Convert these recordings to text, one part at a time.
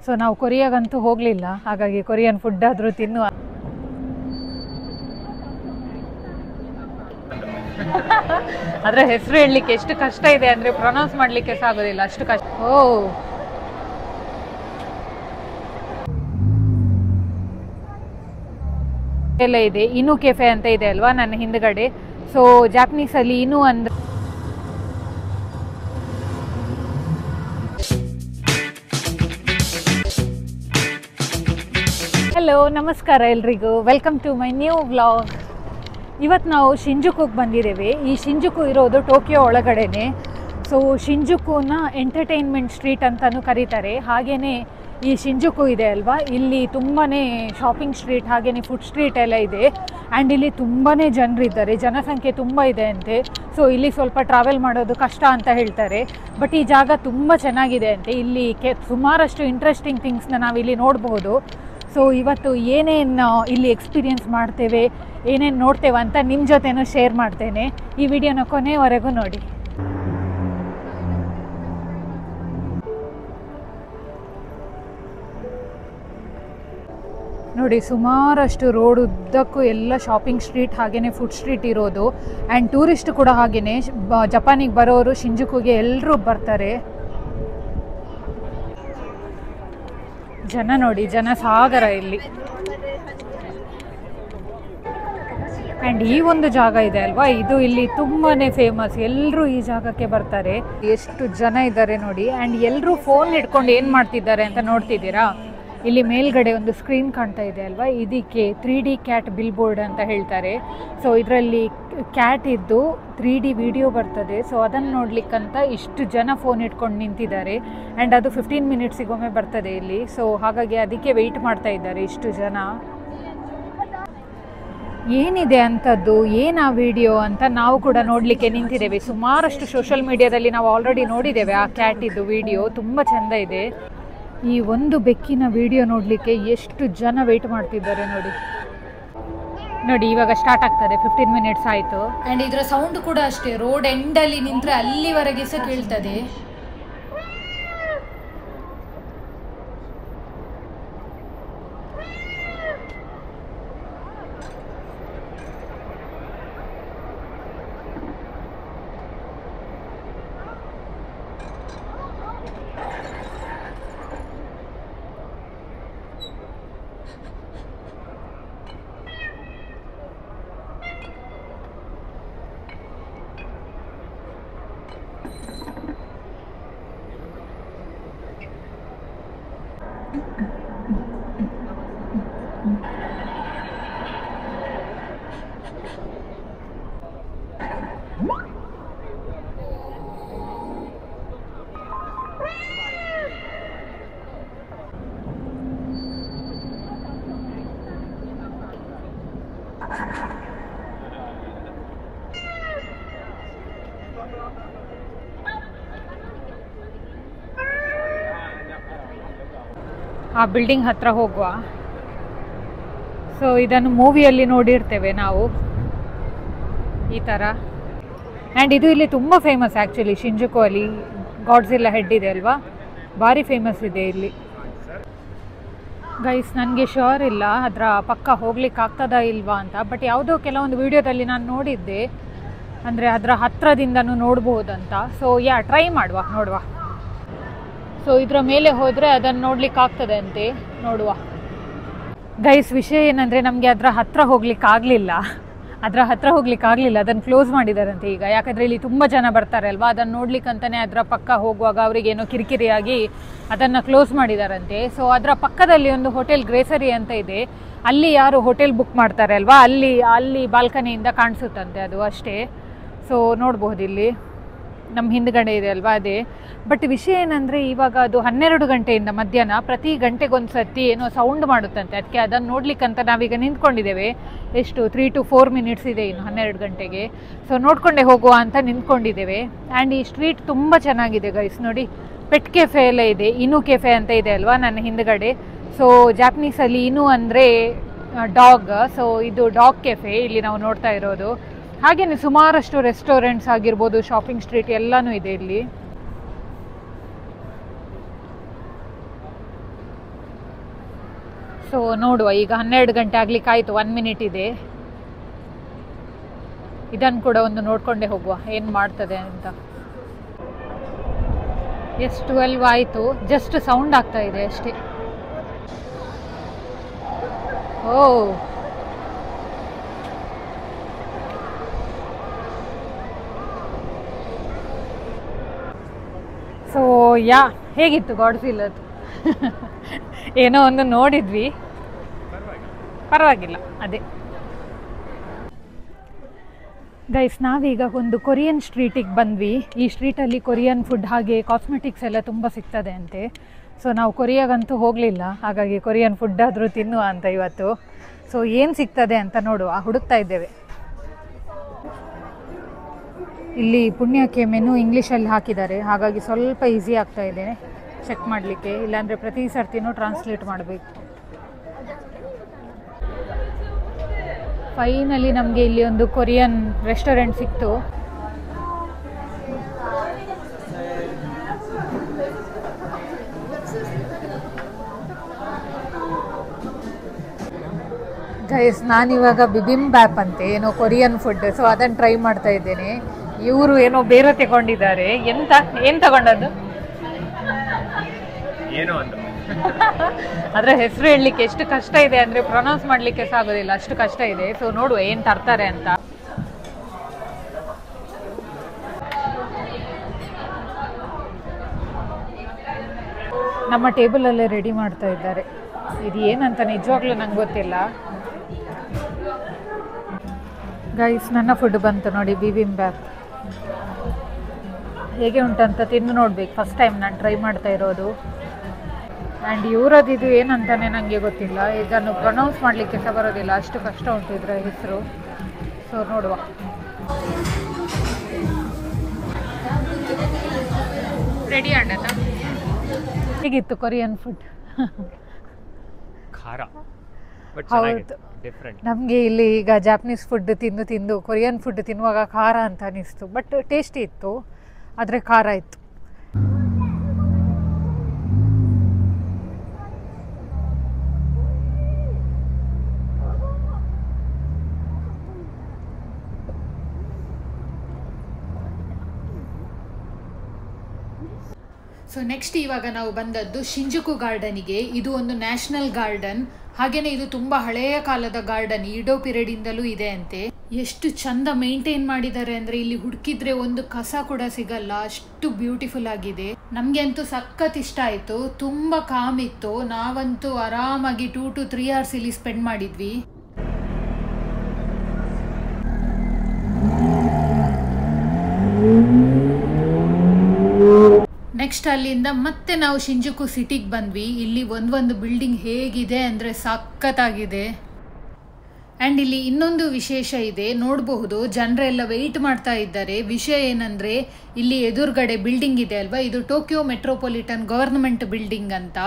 So ನಾವು ಕೊರಿಯಾಗಂತೂ ಹೋಗಲಿಲ್ಲ, ಹಾಗಾಗಿ ಕೊರಿಯನ್ ಫುಡ್ ಆದರೂ ತಿನ್ನುವ. ಅದರ ಹೆಸರು ಹೇಳಲಿಕ್ಕೆ ಎಷ್ಟು ಕಷ್ಟ ಇದೆ ಅಂದರೆ ಪ್ರೊನೌನ್ಸ್ ಮಾಡಲಿಕ್ಕೆ ಸಾಗೋದಿಲ್ಲ, ಅಷ್ಟು ಕಷ್ಟ. ಎಲ್ಲ ಇದೆ. ಇನು ಕೆಫೆ ಅಂತ ಇದೆ ಅಲ್ವಾ ನನ್ನ ಹಿಂದ್ಗಡೆ. ಸೊ ಜಾಪನೀಸಲ್ಲಿ ಇನು ಅಂದ್ರೆ ಹಲೋ, ನಮಸ್ಕಾರ ಎಲ್ರಿಗೂ. Welcome to my new vlog. ಇವತ್ತು ನಾವು ಶಿಂಜುಕುಗೆ ಬಂದಿದ್ದೇವೆ. ಈ ಶಿಂಜುಕು ಇರೋದು ಟೋಕಿಯೋ ಒಳಗಡೆನೆ. ಸೊ ಶಿಂಜುಕುನ ಎಂಟರ್ಟೈನ್ಮೆಂಟ್ ಸ್ಟ್ರೀಟ್ ಅಂತಲೂ ಕರೀತಾರೆ. ಹಾಗೆಯೇ ಈ ಶಿಂಜುಕು ಇದೆ ಅಲ್ವಾ, ಇಲ್ಲಿ ತುಂಬಾ ಶಾಪಿಂಗ್ ಸ್ಟ್ರೀಟ್ ಹಾಗೆಯೇ ಫುಡ್ ಸ್ಟ್ರೀಟ್ ಎಲ್ಲ ಇದೆ. ಆ್ಯಂಡ್ ಇಲ್ಲಿ ತುಂಬಾ ಜನರಿದ್ದಾರೆ, ಜನಸಂಖ್ಯೆ ತುಂಬ ಇದೆ ಅಂತೆ. ಸೊ ಇಲ್ಲಿ ಸ್ವಲ್ಪ ಟ್ರಾವೆಲ್ ಮಾಡೋದು ಕಷ್ಟ ಅಂತ ಹೇಳ್ತಾರೆ. ಬಟ್ ಈ ಜಾಗ ತುಂಬ ಚೆನ್ನಾಗಿದೆ ಅಂತೆ. ಇಲ್ಲಿ ಸುಮಾರಷ್ಟು ಇಂಟ್ರೆಸ್ಟಿಂಗ್ ಥಿಂಗ್ಸ್ನ ನಾವಿಲ್ಲಿ ನೋಡಬಹುದು. ಸೊ ಇವತ್ತು ಏನೇನು ಇಲ್ಲಿ ಎಕ್ಸ್ಪೀರಿಯೆನ್ಸ್ ಮಾಡ್ತೇವೆ, ಏನೇನು ನೋಡ್ತೇವೆ ಅಂತ ನಿಮ್ಮ ಜೊತೆನೂ ಶೇರ್ ಮಾಡ್ತೇನೆ. ಈ ವಿಡಿಯೋನ ಕೊನೆವರೆಗೂ ನೋಡಿ. ನೋಡಿ, ಸುಮಾರಷ್ಟು ರೋಡ್ ಉದ್ದಕ್ಕೂ ಎಲ್ಲ ಶಾಪಿಂಗ್ ಸ್ಟ್ರೀಟ್ ಹಾಗೆಯೇ ಫುಡ್ ಸ್ಟ್ರೀಟ್ ಇರೋದು. ಆ್ಯಂಡ್ ಟೂರಿಸ್ಟ್ ಕೂಡ ಹಾಗೆಯೇ ಜಪಾನಿಗೆ ಬರೋರು ಶಿಂಜುಕುಗೆ ಎಲ್ಲರೂ ಬರ್ತಾರೆ. ಜನ ನೋಡಿ, ಜನ ಸಾಗರ ಇಲ್ಲಿ. ಆ್ಯಂಡ್ ಈ ಒಂದು ಜಾಗ ಇದೆ ಅಲ್ವಾ, ಇದು ಇಲ್ಲಿ ತುಂಬಾ ಫೇಮಸ್. ಎಲ್ಲರೂ ಈ ಜಾಗಕ್ಕೆ ಬರ್ತಾರೆ. ಎಷ್ಟು ಜನ ಇದ್ದಾರೆ ನೋಡಿ. ಆ್ಯಂಡ್ ಎಲ್ಲರೂ ಫೋನ್ ಹಿಡ್ಕೊಂಡು ಏನು ಮಾಡ್ತಿದ್ದಾರೆ ಅಂತ ನೋಡ್ತಿದ್ದೀರಾ? ಇಲ್ಲಿ ಮೇಲ್ಗಡೆ ಒಂದು ಸ್ಕ್ರೀನ್ ಕಾಣ್ತಾ ಇದೆ ಅಲ್ವಾ, ಇದಕ್ಕೆ 3D ಕ್ಯಾಟ್ ಬಿಲ್ ಬೋರ್ಡ್ ಅಂತ ಹೇಳ್ತಾರೆ. ಸೊ ಇದರಲ್ಲಿ ಕ್ಯಾಟ್ ಇದ್ದು 3D ವಿಡಿಯೋ ಬರ್ತದೆ. ಸೊ ಅದನ್ನು ನೋಡ್ಲಿಕ್ಕಂತ ಇಷ್ಟು ಜನ ಫೋನ್ ಇಟ್ಕೊಂಡು ನಿಂತಿದ್ದಾರೆ. ಆ್ಯಂಡ್ ಅದು 15 ಮಿನಿಟ್ಸಿಗೊಮ್ಮೆ ಬರ್ತದೆ ಇಲ್ಲಿ. ಸೊ ಹಾಗಾಗಿ ಅದಕ್ಕೆ ವೆಯ್ಟ್ ಮಾಡ್ತಾ ಇದ್ದಾರೆ ಇಷ್ಟು ಜನ. ಏನಿದೆ ಅಂಥದ್ದು, ಏನು ಆ ವಿಡಿಯೋ ಅಂತ ನಾವು ಕೂಡ ನೋಡಲಿಕ್ಕೆ ನಿಂತಿದ್ದೇವೆ. ಸುಮಾರಷ್ಟು ಸೋಷಿಯಲ್ ಮೀಡಿಯಾದಲ್ಲಿ ನಾವು ಆಲ್ರೆಡಿ ನೋಡಿದ್ದೇವೆ ಆ ಕ್ಯಾಟಿದ್ದು ವಿಡಿಯೋ. ತುಂಬ ಚೆಂದ ಇದೆ. ಈ ಒಂದು ಬೆಕ್ಕಿನ ವಿಡಿಯೋ ನೋಡಲಿಕ್ಕೆ ಎಷ್ಟು ಜನ ವೆಯ್ಟ್ ಮಾಡ್ತಿದ್ದಾರೆ ನೋಡಿ. ನೋಡಿ, ಇವಾಗ ಸ್ಟಾರ್ಟ್ ಆಗ್ತದೆ. 15 ಮಿನಿಟ್ಸ್ ಆಯಿತು. ಆ್ಯಂಡ್ ಇದರ ಸೌಂಡ್ ಕೂಡ ಅಷ್ಟೇ, ರೋಡ್ ಎಂಡಲ್ಲಿ ನಿಂತರೆ ಅಲ್ಲಿವರೆಗೆ ಸಹ ಕೇಳ್ತದೆ. ಆ ಬಿಲ್ಡಿಂಗ್ ಹತ್ರ ಹೋಗುವ. ಸೊ ಇದನ್ನು ಮೂವಿಯಲ್ಲಿ ನೋಡಿರ್ತೇವೆ ನಾವು ಈ ಥರ. ಆ್ಯಂಡ್ ಇದು ಇಲ್ಲಿ ತುಂಬ ಫೇಮಸ್ ಆ್ಯಕ್ಚುಲಿ. ಶಿಂಜುಕು ಅಲ್ಲಿ ಗಾಡ್ಜಿಲ್ಲಾ ಹೆಡ್ ಇದೆ ಅಲ್ವಾ, ಭಾರಿ ಫೇಮಸ್ ಇದೆ ಇಲ್ಲಿ. ಗೈಸ್, ನನಗೆ ಶ್ಯೂರ್ ಇಲ್ಲ ಅದರ ಪಕ್ಕ ಹೋಗ್ಲಿಕ್ಕೆ ಆಗ್ತದಾ ಇಲ್ವಾ ಅಂತ. ಬಟ್ ಯಾವುದೋ ಕೆಲವೊಂದು ವಿಡಿಯೋದಲ್ಲಿ ನಾನು ನೋಡಿದ್ದೆ, ಅಂದರೆ ಅದರ ಹತ್ತಿರದಿಂದನೂ ನೋಡ್ಬೋದಂತ. ಸೊ ಟ್ರೈ ನೋಡುವ. ಸೊ ಇದರ ಮೇಲೆ ಹೋದರೆ ಅದನ್ನು ನೋಡ್ಲಿಕ್ಕೆ ಆಗ್ತದೆ ಅಂತೆ, ನೋಡುವ. ಗೈಸ್, ವಿಷಯ ಏನಂದರೆ ನಮಗೆ ಅದರ ಹತ್ರ ಹೋಗ್ಲಿಕ್ಕೆ ಆಗಲಿಲ್ಲ. ಅದನ್ನು ಕ್ಲೋಸ್ ಮಾಡಿದಾರಂತೆ ಈಗ. ಯಾಕಂದರೆ ಇಲ್ಲಿ ತುಂಬ ಜನ ಬರ್ತಾರೆ ಅಲ್ವಾ, ಅದನ್ನು ನೋಡ್ಲಿಕ್ಕಂತಲೇ ಅದರ ಪಕ್ಕ ಹೋಗುವಾಗ ಅವರಿಗೇನೋ ಕಿರಿಕಿರಿಯಾಗಿ ಅದನ್ನು ಕ್ಲೋಸ್ ಮಾಡಿದಾರಂತೆ. ಸೊ ಅದರ ಪಕ್ಕದಲ್ಲಿ ಒಂದು ಹೋಟೆಲ್ ಗ್ರೇಸರಿ ಅಂತ ಇದೆ. ಅಲ್ಲಿ ಯಾರು ಹೋಟೆಲ್ ಬುಕ್ ಮಾಡ್ತಾರೆ ಅಲ್ವಾ, ಅಲ್ಲಿ ಬಾಲ್ಕನಿಯಿಂದ ಕಾಣಿಸುತ್ತಂತೆ ಅದು ಅಷ್ಟೇ. ಸೊ ನೋಡ್ಬೋದು, ಇಲ್ಲಿ ನಮ್ಮ ಹಿಂದ್ಗಡೆ ಇದೆ ಅಲ್ವಾ ಅದೇ. ಬಟ್ ವಿಷಯ ಏನಂದರೆ ಇವಾಗ ಅದು 12 ಗಂಟೆಯಿಂದ ಮಧ್ಯಾಹ್ನ ಪ್ರತಿ ಗಂಟೆಗೊಂದು ಸರ್ತಿ ಏನೋ ಸೌಂಡ್ ಮಾಡುತ್ತಂತೆ. ಅದಕ್ಕೆ ಅದನ್ನು ನೋಡ್ಲಿಕ್ಕಂತ ನಾವೀಗ ನಿಂತ್ಕೊಂಡಿದ್ದೇವೆ. ಎಷ್ಟು 3 to 4 ಮಿನಿಟ್ಸ್ ಇದೆ ಇನ್ನು 12 ಗಂಟೆಗೆ. ಸೊ ನೋಡ್ಕೊಂಡೇ ಹೋಗುವ ಅಂತ ನಿಂತ್ಕೊಂಡಿದ್ದೇವೆ. ಆ್ಯಂಡ್ ಈ ಸ್ಟ್ರೀಟ್ ತುಂಬ ಚೆನ್ನಾಗಿದೆ ಗೈಸ್. ನೋಡಿ, ಪೆಟ್ ಕೆಫೆ ಎಲ್ಲ ಇದೆ. ಇನು ಕೆಫೆ ಅಂತ ಇದೆ ಅಲ್ವಾ ನನ್ನ ಹಿಂದ್ಗಡೆ. ಸೊ ಜಾಪನೀಸಲ್ಲಿ ಇನು ಅಂದರೆ ಡಾಗ್. ಸೊ ಇದು ಡಾಗ್ ಕೆಫೆ ಇಲ್ಲಿ ನಾವು ನೋಡ್ತಾ ಇರೋದು. ಹಾಗೆಯೇ ಸುಮಾರಷ್ಟು ರೆಸ್ಟೋರೆಂಟ್ಸ್ ಆಗಿರ್ಬೋದು, ಶಾಪಿಂಗ್ ಸ್ಟ್ರೀಟ್ ಎಲ್ಲನೂ ಇದೆ ಇಲ್ಲಿ. ಸೊ ನೋಡುವ, ಈಗ 12 ಗಂಟೆ ಆಗ್ಲಿಕ್ಕೆ ಆಯಿತು, 1 ಮಿನಿಟ್ ಇದೆ. ಇದನ್ನು ಕೂಡ ಒಂದು ನೋಡ್ಕೊಂಡೇ ಹೋಗುವ ಏನು ಮಾಡ್ತದೆ ಅಂತ. ಎಸ್ 12 ಆಯಿತು, ಜಸ್ಟ್ ಸೌಂಡ್ ಆಗ್ತಾ ಇದೆ ಅಷ್ಟೇ. ಓ ಸೊ ಹೇಗಿತ್ತು ಗಾಡ್ಸಿಲ್ಲ ಅದು? ಏನೋ ಒಂದು ನೋಡಿದ್ವಿ, ಪರವಾಗಿಲ್ಲ. ಅದೇ ಗೈಸ್, ನಾವೀಗ ಒಂದು ಕೊರಿಯನ್ ಸ್ಟ್ರೀಟಿಗೆ ಬಂದ್ವಿ. ಈ ಸ್ಟ್ರೀಟಲ್ಲಿ ಕೊರಿಯನ್ ಫುಡ್ ಹಾಗೆ ಕಾಸ್ಮೆಟಿಕ್ಸ್ ಎಲ್ಲ ತುಂಬ ಸಿಗ್ತದೆ ಅಂತೆ. ಸೊ ನಾವು ಕೊರಿಯಾಗಂತೂ ಹೋಗಲಿಲ್ಲ, ಹಾಗಾಗಿ ಕೊರಿಯನ್ ಫುಡ್ ಆದರೂ ತಿನ್ನುವ ಅಂತ ಇವತ್ತು. ಸೊ ಏನು ಸಿಗ್ತದೆ ಅಂತ ನೋಡುವ, ಹುಡುಕ್ತಾ ಇದ್ದೇವೆ. ಇಲ್ಲಿ ಪುಣ್ಯಕ್ಕೆ ಮೆನು ಇಂಗ್ಲೀಷಲ್ಲಿ ಹಾಕಿದ್ದಾರೆ, ಹಾಗಾಗಿ ಸ್ವಲ್ಪ ಈಸಿ ಆಗ್ತಾ ಇದೆ ಚೆಕ್ ಮಾಡಲಿಕ್ಕೆ. ಇಲ್ಲಾಂದರೆ ಪ್ರತಿ ಸರ್ತಿನೂ ಟ್ರಾನ್ಸ್ಲೇಟ್ ಮಾಡಬೇಕು. ಫೈನಲಿ ನಮಗೆ ಇಲ್ಲಿ ಒಂದು ಕೊರಿಯನ್ ರೆಸ್ಟೋರೆಂಟ್ ಸಿಕ್ತು. ಗೈಸ್, ನಾನಿವಾಗ ಬಿಬಿಂಬ್ಯಾಪ್ ಅಂತೆ ಏನೋ ಕೊರಿಯನ್ ಫುಡ್, ಸೊ ಅದನ್ನು ಟ್ರೈ ಮಾಡ್ತಾ ಇದ್ದೇನೆ. ಇವರು ಏನೋ ಬೇರೆ ತಗೊಂಡಿದ್ದಾರೆ. ಏನು ತಗೊಂಡದ್ದು? ಅದರ ಹೆಸರು ಹೇಳಲಿಕ್ಕೆ ಎಷ್ಟು ಕಷ್ಟ ಇದೆ ಅಂದರೆ ಪ್ರೊನೌನ್ಸ್ ಮಾಡಲಿಕ್ಕೆ ಸಾಗೋದಿಲ್ಲ, ಅಷ್ಟು ಕಷ್ಟ ಇದೆ. ಸೊ ನೋಡುವ ಏನು ತರ್ತಾರೆ ಅಂತ. ನಮ್ಮ ಟೇಬಲಲ್ಲೇ ರೆಡಿ ಮಾಡ್ತಾ ಇದ್ದಾರೆ. ಇದು ಏನಂತ ನಿಜವಾಗ್ಲೂ ನಂಗೆ ಗೊತ್ತಿಲ್ಲ. ಗೈಸ್, ನನ್ನ ಫುಡ್ ಬಂತು ನೋಡಿ, ಬಿಬಿಂಬ್ಯಾಪ್. ಹೇಗೆ ಉಂಟಂತ ತಿಂದು ನೋಡ್ಬೇಕು. ಫಸ್ಟ್ ಟೈಮ್ ನಾನು ಟ್ರೈ ಮಾಡ್ತಾ ಇರೋದು. ಆ್ಯಂಡ್ ಇವರದ್ದು ಇದು ಏನಂತಾನೆ ನನಗೆ ಗೊತ್ತಿಲ್ಲ, ಇದನ್ನು ಪ್ರೊನೌನ್ಸ್ ಮಾಡಲಿಕ್ಕೆ ಸಹ ಬರೋದಿಲ್ಲ, ಅಷ್ಟು ಕಷ್ಟ ಉಂಟು ಇದರ ಹೆಸರು. ಸೊ ನೋಡುವ. ರೆಡಿ ಆಂಡತ? ಹೇಗಿತ್ತು ಕೊರಿಯನ್ ಫುಡ್? ಖಾರ. ಹೌದು, ನಮಗೆ ಇಲ್ಲಿ ಈಗ ಜಾಪನೀಸ್ ಫುಡ್ ತಿಂದು ಕೊರಿಯನ್ ಫುಡ್ ತಿನ್ನುವಾಗ ಖಾರ ಅಂತ ಅನಿಸ್ತು. ಬಟ್ ಟೇಸ್ಟಿ ಇತ್ತು, ಆದರೆ ಖಾರ ಇತ್ತು. ಸೊ ನೆಕ್ಸ್ಟ್ ಇವಾಗ ನಾವು ಬಂದದ್ದು ಶಿಂಜುಕು ಗಾರ್ಡನಿಗೆ. ಇದು ಒಂದು ನ್ಯಾಷನಲ್ ಗಾರ್ಡನ್, ಹಾಗೇನೆ ಇದು ತುಂಬಾ ಹಳೆಯ ಕಾಲದ ಗಾರ್ಡನ್, ಈಡೋ ಪೀರಿಯಡ್ ಇಂದಲೂ ಇದೆ ಅಂತೆ. ಎಷ್ಟು ಚಂದ ಮೇಂಟೈನ್ ಮಾಡಿದ್ದಾರೆ ಅಂದ್ರೆ ಇಲ್ಲಿ ಹುಡುಕಿದ್ರೆ ಒಂದು ಕಸ ಕೂಡ ಸಿಗಲ್ಲ, ಅಷ್ಟು ಬ್ಯೂಟಿಫುಲ್ ಆಗಿದೆ. ನಮ್ಗೆ ಅಂತೂ ಸಖತ್ ಇಷ್ಟ ಆಯ್ತು, ತುಂಬಾ ಕಾಮ್ ಇತ್ತು. ನಾವಂತೂ ಆರಾಮಾಗಿ 2 to 3 hours ಇಲ್ಲಿ ಸ್ಪೆಂಡ್ ಮಾಡಿದ್ವಿ. ನೆಕ್ಸ್ಟ್ ಅಲ್ಲಿಂದ ಮತ್ತೆ ನಾವು ಶಿಂಜುಕು ಸಿಟಿಗೆ ಬಂದ್ವಿ. ಇಲ್ಲಿ ಒಂದು ಬಿಲ್ಡಿಂಗ್ ಹೇಗಿದೆ ಅಂದರೆ ಸಖತ್ತಾಗಿದೆ. ಆ್ಯಂಡ್ ಇಲ್ಲಿ ಇನ್ನೊಂದು ವಿಶೇಷ ಇದೆ, ನೋಡಬಹುದು ಜನರೆಲ್ಲ ವೆಯ್ಟ್ ಮಾಡ್ತಾ ಇದ್ದಾರೆ. ವಿಷಯ ಏನಂದರೆ ಇಲ್ಲಿ ಎದುರುಗಡೆ ಬಿಲ್ಡಿಂಗ್ ಇದೆ ಅಲ್ವಾ, ಇದು ಟೋಕಿಯೋ ಮೆಟ್ರೋಪಾಲಿಟನ್ ಗವರ್ನಮೆಂಟ್ ಬಿಲ್ಡಿಂಗ್ ಅಂತ.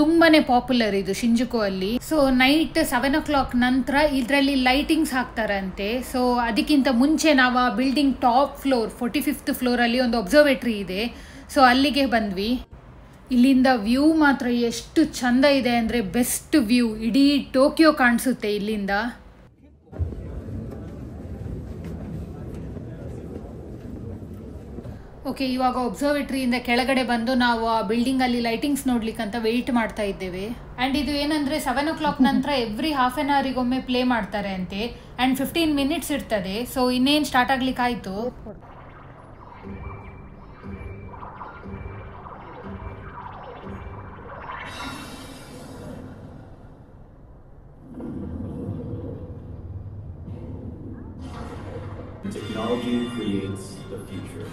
ತುಂಬಾ ಪಾಪ್ಯುಲರ್ ಇದು ಶಿಂಜುಕು ಅಲ್ಲಿ. ಸೊ ನೈಟ್ 7 o'clock ನಂತರ ಇದರಲ್ಲಿ ಲೈಟಿಂಗ್ಸ್ ಹಾಕ್ತಾರಂತೆ. ಸೊ ಅದಕ್ಕಿಂತ ಮುಂಚೆ ನಾವು ಆ ಬಿಲ್ಡಿಂಗ್ ಟಾಪ್ ಫ್ಲೋರ್ 45th ಫ್ಲೋರಲ್ಲಿ ಒಂದು ಅಬ್ಸರ್ವೇಟ್ರಿ ಇದೆ, ಸೊ ಅಲ್ಲಿಗೆ ಬಂದ್ವಿ. ಇಲ್ಲಿಂದ ವ್ಯೂ ಮಾತ್ರ ಎಷ್ಟು ಚಂದ ಇದೆ ಅಂದರೆ ಬೆಸ್ಟ್ ವ್ಯೂ, ಇಡೀ ಟೋಕಿಯೋ ಕಾಣಿಸುತ್ತೆ ಇಲ್ಲಿಂದ. ಓಕೆ, ಇವಾಗ ಅಬ್ಸರ್ವೇಟ್ರಿಯಿಂದ ಕೆಳಗಡೆ ಬಂದು ನಾವು ಆ ಬಿಲ್ಡಿಂಗಲ್ಲಿ ಲೈಟಿಂಗ್ಸ್ ನೋಡ್ಲಿಕ್ಕಂತ ವೆಯ್ಟ್ ಮಾಡ್ತಾ ಇದ್ದೇವೆ. ಆ್ಯಂಡ್ ಇದು ಏನಂದರೆ 7 o'clock ನಂತರ ಎವ್ರಿ ಹಾಫ್ ಆನ್ ಅವರಿಗೊಮ್ಮೆ ಪ್ಲೇ ಮಾಡ್ತಾರೆ ಅಂತೆ. ಆ್ಯಂಡ್ 15 minutes ಇರ್ತದೆ. ಸೊ ಇನ್ನೇನು ಸ್ಟಾರ್ಟ್ ಆಗ್ಲಿಕ್ಕಾಯಿತು. Technology creates the future.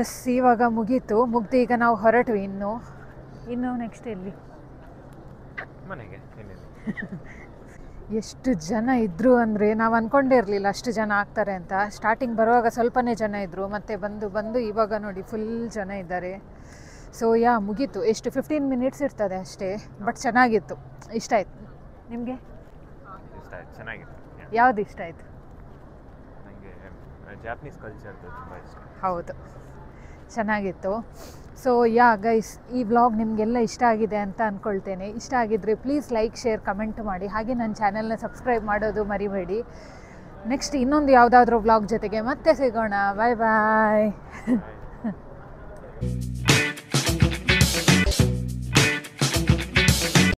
Yes, ಇವಾಗ ಮುಗೀತು. ಮುಗ್ದು ಈಗ ನಾವು ಹೊರಟ್ವಿ. ಇನ್ನು ನೆಕ್ಸ್ಟ್ ಎಲ್ಲಿ? ಮನೆಗೆ. ಎಷ್ಟು ಜನ ಇದ್ದರು ಅಂದರೆ ನಾವು ಅಂದ್ಕೊಂಡೇ ಇರಲಿಲ್ಲ ಅಷ್ಟು ಜನ ಆಗ್ತಾರೆ ಅಂತ. ಸ್ಟಾರ್ಟಿಂಗ್ ಬರುವಾಗ ಸ್ವಲ್ಪನೇ ಜನ ಇದ್ದರು, ಮತ್ತು ಬಂದು ಇವಾಗ ನೋಡಿ ಫುಲ್ ಜನ ಇದ್ದಾರೆ. ಸೊ ಮುಗೀತು. ಎಷ್ಟು 15 ಮಿನಿಟ್ಸ್ ಇರ್ತದೆ ಅಷ್ಟೇ, ಬಟ್ ಚೆನ್ನಾಗಿತ್ತು. ಇಷ್ಟ ಆಯ್ತು. ನಿಮಗೆ ಇಷ್ಟ ಆಯ್ತು, ಚೆನ್ನಾಗಿತ್ತು. ಯಾವುದು ಇಷ್ಟ ಆಯಿತು? ನನಗೆ ಜಾಪನೀಸ್ ಕಲ್ಚರ್ದು ತುಂಬ ಇಷ್ಟ. ಹೌದು, ಚೆನ್ನಾಗಿತ್ತು. ಸೊ ಗೈಸ್, ಈ ವ್ಲಾಗ್ ನಿಮಗೆಲ್ಲ ಇಷ್ಟ ಆಗಿದೆ ಅಂತ ಅಂದ್ಕೊಳ್ತೇನೆ. ಇಷ್ಟ ಆಗಿದ್ದರೆ ಪ್ಲೀಸ್ ಲೈಕ್, ಶೇರ್, ಕಮೆಂಟ್ ಮಾಡಿ. ಹಾಗೆ ನನ್ನ ಚಾನೆಲ್ನ ಸಬ್ಸ್ಕ್ರೈಬ್ ಮಾಡೋದು ಮರಿಬೇಡಿ. ನೆಕ್ಸ್ಟ್ ಇನ್ನೊಂದು ಯಾವುದಾದ್ರೂ ವ್ಲಾಗ್ ಜೊತೆಗೆ ಮತ್ತೆ ಸಿಗೋಣ. ಬಾಯ್ ಬಾಯ್.